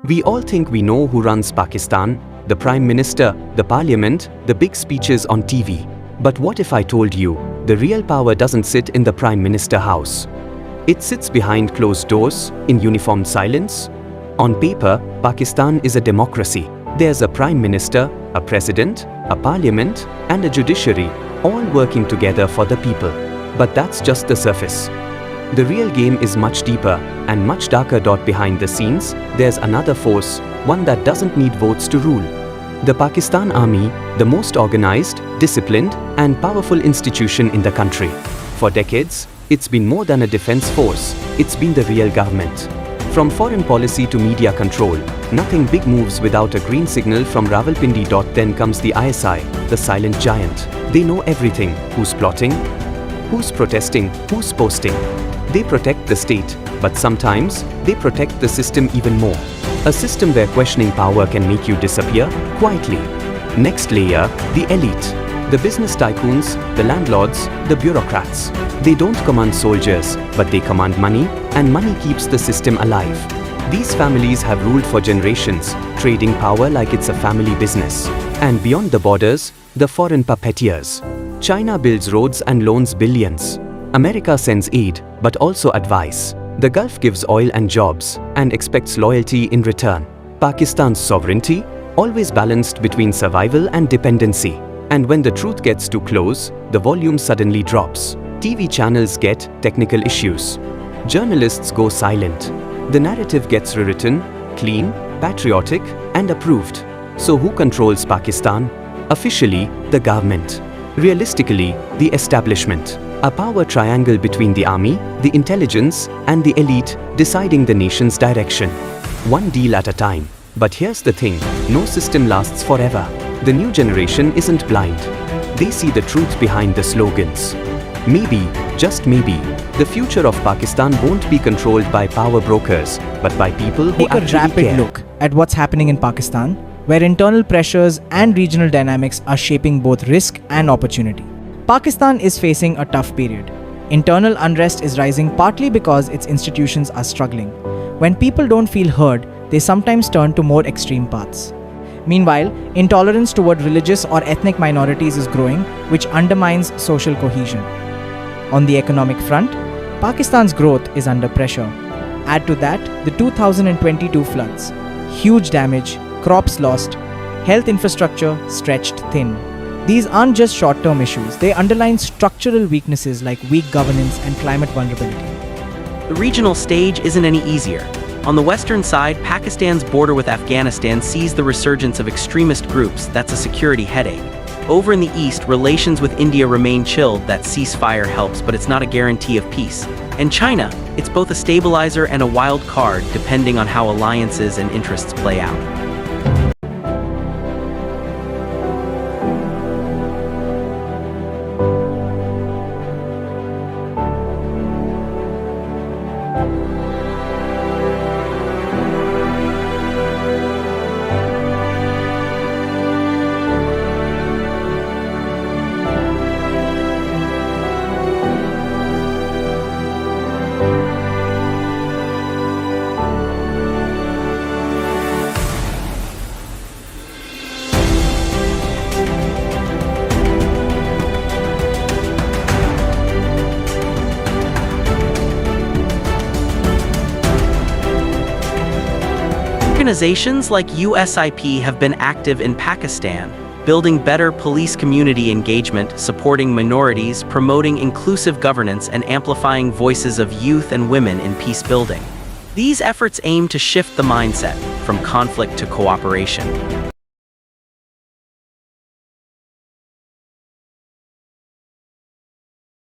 We all think we know who runs Pakistan, the Prime Minister, the Parliament, the big speeches on TV. But what if I told you, the real power doesn't sit in the Prime Minister house? It sits behind closed doors, in uniformed silence. On paper, Pakistan is a democracy. There's a Prime Minister, a President, a Parliament, and a judiciary, all working together for the people. But that's just the surface. The real game is much deeper and much darker. Behind the scenes, there's another force, one that doesn't need votes to rule. The Pakistan Army, the most organized, disciplined, and powerful institution in the country. For decades, it's been more than a defense force, it's been the real government. From foreign policy to media control, nothing big moves without a green signal from Rawalpindi. Then comes the ISI, the silent giant. They know everything: who's plotting, who's protesting, who's posting. They protect the state, but sometimes they protect the system even more. A system where questioning power can make you disappear quietly. Next layer, the elite. The business tycoons, the landlords, the bureaucrats. They don't command soldiers, but they command money, and money keeps the system alive. These families have ruled for generations, trading power like it's a family business. And beyond the borders, the foreign puppeteers. China builds roads and loans billions. America sends aid, but also advice. The Gulf gives oil and jobs, and expects loyalty in return. Pakistan's sovereignty, always balanced between survival and dependency. And when the truth gets too close, the volume suddenly drops. TV channels get technical issues. Journalists go silent. The narrative gets rewritten, clean, patriotic, and approved. So who controls Pakistan? Officially, the government. Realistically, the establishment. A power triangle between the army, the intelligence, and the elite, deciding the nation's direction. One deal at a time. But here's the thing, no system lasts forever. The new generation isn't blind. They see the truth behind the slogans. Maybe, just maybe, the future of Pakistan won't be controlled by power brokers, but by people who Take a rapid care. look at what's happening in Pakistan, where internal pressures and regional dynamics are shaping both risk and opportunity. Pakistan is facing a tough period. Internal unrest is rising partly because its institutions are struggling. When people don't feel heard, they sometimes turn to more extreme paths. Meanwhile, intolerance toward religious or ethnic minorities is growing, which undermines social cohesion. On the economic front, Pakistan's growth is under pressure. Add to that the 2022 floods. Huge damage, crops lost, health infrastructure stretched thin. These aren't just short-term issues, they underline structural weaknesses like weak governance and climate vulnerability. The regional stage isn't any easier. On the western side, Pakistan's border with Afghanistan sees the resurgence of extremist groups. That's a security headache. Over in the east, relations with India remain chilled. That ceasefire helps, but it's not a guarantee of peace. And China, it's both a stabilizer and a wild card, depending on how alliances and interests play out. Organizations like USIP have been active in Pakistan, building better police community engagement, supporting minorities, promoting inclusive governance, and amplifying voices of youth and women in peace building. These efforts aim to shift the mindset from conflict to cooperation.